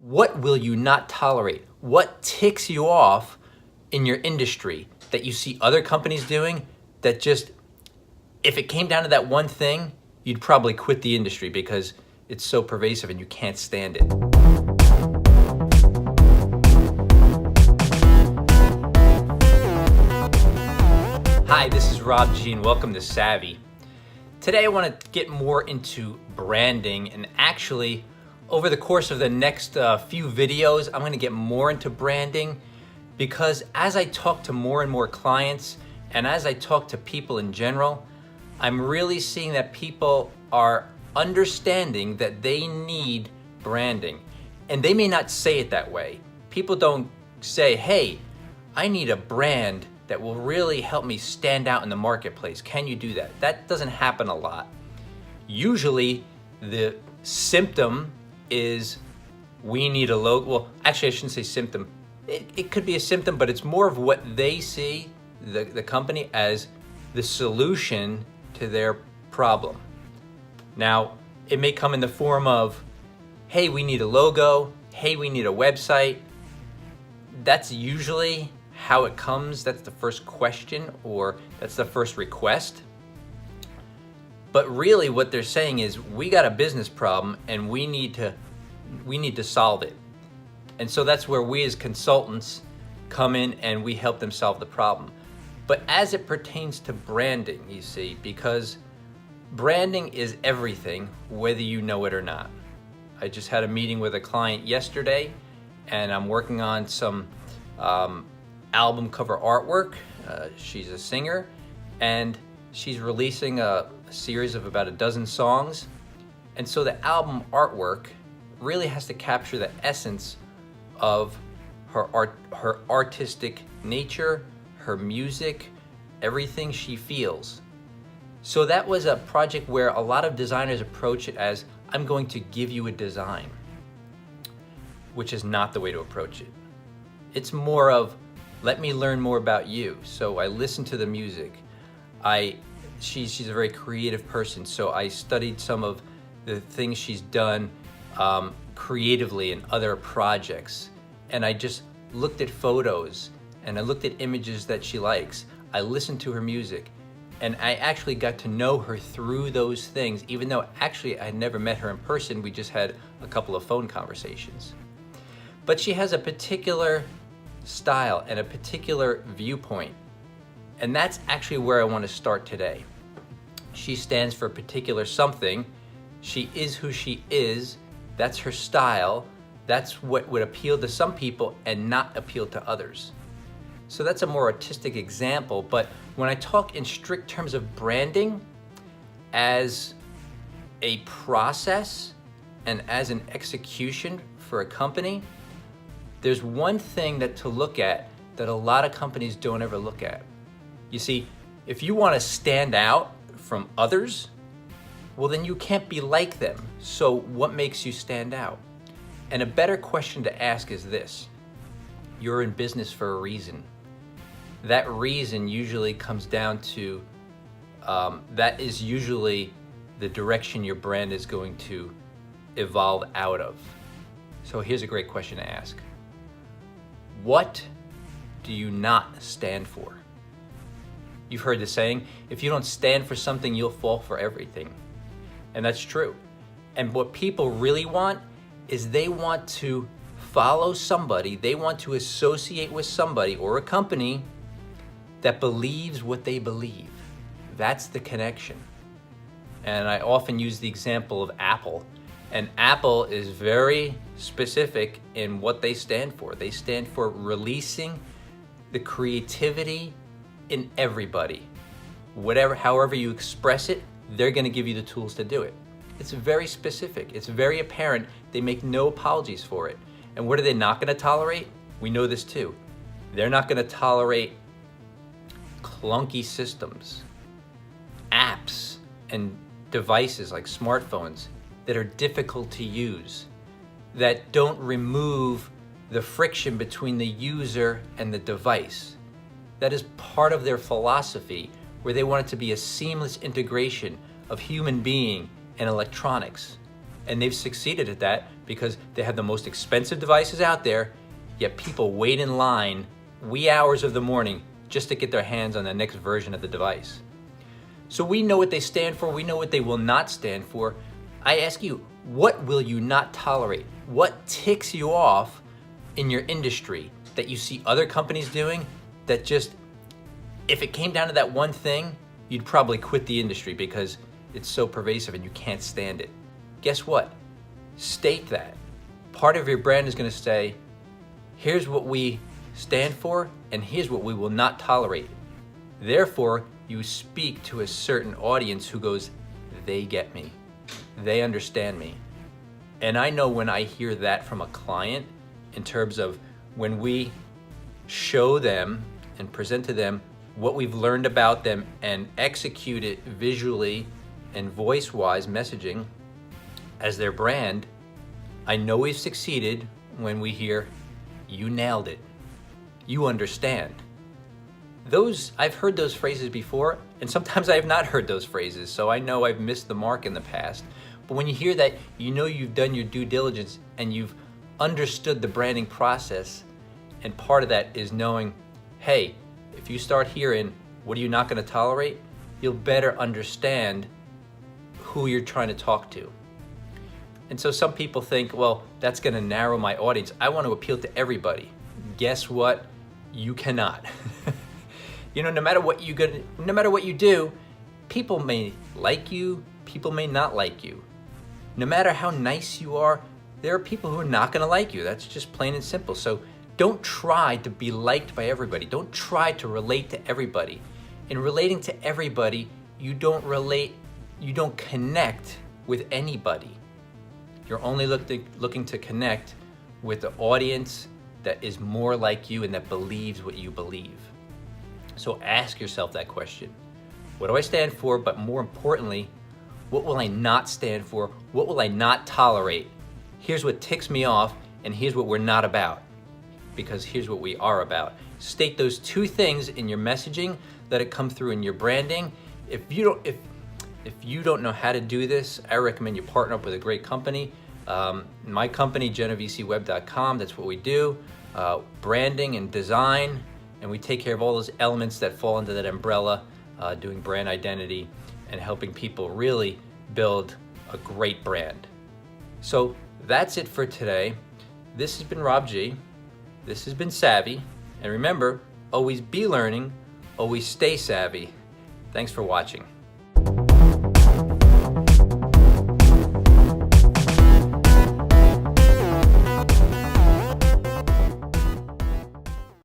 What will you not tolerate? What ticks you off in your industry that you see other companies doing that just, if it came down to that one thing, you'd probably quit the industry because it's so pervasive and you can't stand it. Hi, this is Rob G and welcome to Savvy. Today I want to get more into branding, and actually over the course of the next few videos I'm going to get more into branding, because as I talk to more and more clients and as I talk to people in general, I'm really seeing that people are understanding that they need branding. And they may not say it that way. People don't say, hey, I need a brand that will really help me stand out in the marketplace. Can you do that? That doesn't happen a lot. Usually the symptom is we need a logo. Well, actually I shouldn't say symptom. It could be a symptom, but it's more of what they see the company as the solution to their problem. Now, it may come in the form of, hey, we need a logo. Hey, we need a website. That's usually how it comes. That's the first question, or that's the first request. But really what they're saying is, we got a business problem and we need to solve it. And so that's where we as consultants come in and we help them solve the problem. But as it pertains to branding, you see, because branding is everything, whether you know it or not. I just had a meeting with a client yesterday and I'm working on some album cover artwork. She's a singer and she's releasing a series of about a dozen songs. And so the album artwork really has to capture the essence of her art, her artistic nature, her music, everything she feels. So that was a project where a lot of designers approach it as, I'm going to give you a design, which is not the way to approach it. It's more of, let me learn more about you. So I listen to the music. She's a very creative person, so I studied some of the things she's done creatively in other projects. And I just looked at photos and I looked at images that she likes. I listened to her music and I actually got to know her through those things, even though actually I had never met her in person. We just had a couple of phone conversations. But she has a particular style and a particular viewpoint. And that's actually where I want to start today. She stands for a particular something. She is who she is. That's her style. That's what would appeal to some people and not appeal to others. So that's a more artistic example. But when I talk in strict terms of branding as a process and as an execution for a company, there's one thing that to look at that a lot of companies don't ever look at. You see, if you want to stand out from others, well then you can't be like them. So what makes you stand out? And a better question to ask is this: you're in business for a reason. That reason usually comes down to, that is usually the direction your brand is going to evolve out of. So here's a great question to ask. What do you not stand for? You've heard the saying, if you don't stand for something, you'll fall for everything. And that's true. And what people really want is they want to follow somebody, they want to associate with somebody or a company that believes what they believe. That's the connection. And I often use the example of Apple. And Apple is very specific in what they stand for. They stand for releasing the creativity in everybody. However you express it, they're gonna give you the tools to do it. It's very specific, it's very apparent. They make no apologies for it. And what are they not gonna tolerate? We know this too. They're not gonna tolerate clunky systems, apps, and devices like smartphones that are difficult to use, that don't remove the friction between the user and the device. That is part of their philosophy, where they want it to be a seamless integration of human being and electronics. And they've succeeded at that because they have the most expensive devices out there, yet people wait in line wee hours of the morning just to get their hands on the next version of the device. So we know what they stand for, we know what they will not stand for. I ask you, what will you not tolerate? What ticks you off in your industry that you see other companies doing that just, if it came down to that one thing, you'd probably quit the industry because it's so pervasive and you can't stand it. Guess what? State that. Part of your brand is going to say, here's what we stand for and here's what we will not tolerate. Therefore, you speak to a certain audience who goes, they get me. They understand me. And I know when I hear that from a client, in terms of when we show them and present to them what we've learned about them and execute it visually and voice-wise messaging as their brand, I know we've succeeded when we hear, you nailed it. You understand. I've heard those phrases before, and sometimes I have not heard those phrases, so I know I've missed the mark in the past. But when you hear that, you know you've done your due diligence and you've understood the branding process, and part of that is knowing, hey, if you start hearing, what are you not going to tolerate? You'll better understand who you're trying to talk to. And so some people think, well, that's going to narrow my audience. I want to appeal to everybody. Guess what? You cannot. No matter what you do, people may like you, people may not like you. No matter how nice you are, there are people who are not going to like you. That's just plain and simple. So don't try to be liked by everybody. Don't try to relate to everybody. In relating to everybody, you don't connect with anybody. You're only looking to connect with the audience that is more like you and that believes what you believe. So ask yourself that question. What do I stand for? But more importantly, what will I not stand for? What will I not tolerate? Here's what ticks me off, and here's what we're not about. Because here's what we are about. State those two things in your messaging, let it come through in your branding. If you don't know how to do this, I recommend you partner up with a great company. My company, GenovesiWeb.com, that's what we do. Branding and design, and we take care of all those elements that fall under that umbrella, doing brand identity and helping people really build a great brand. So that's it for today. This has been Rob G. This has been Savvy. And remember, always be learning, always stay savvy. Thanks for watching.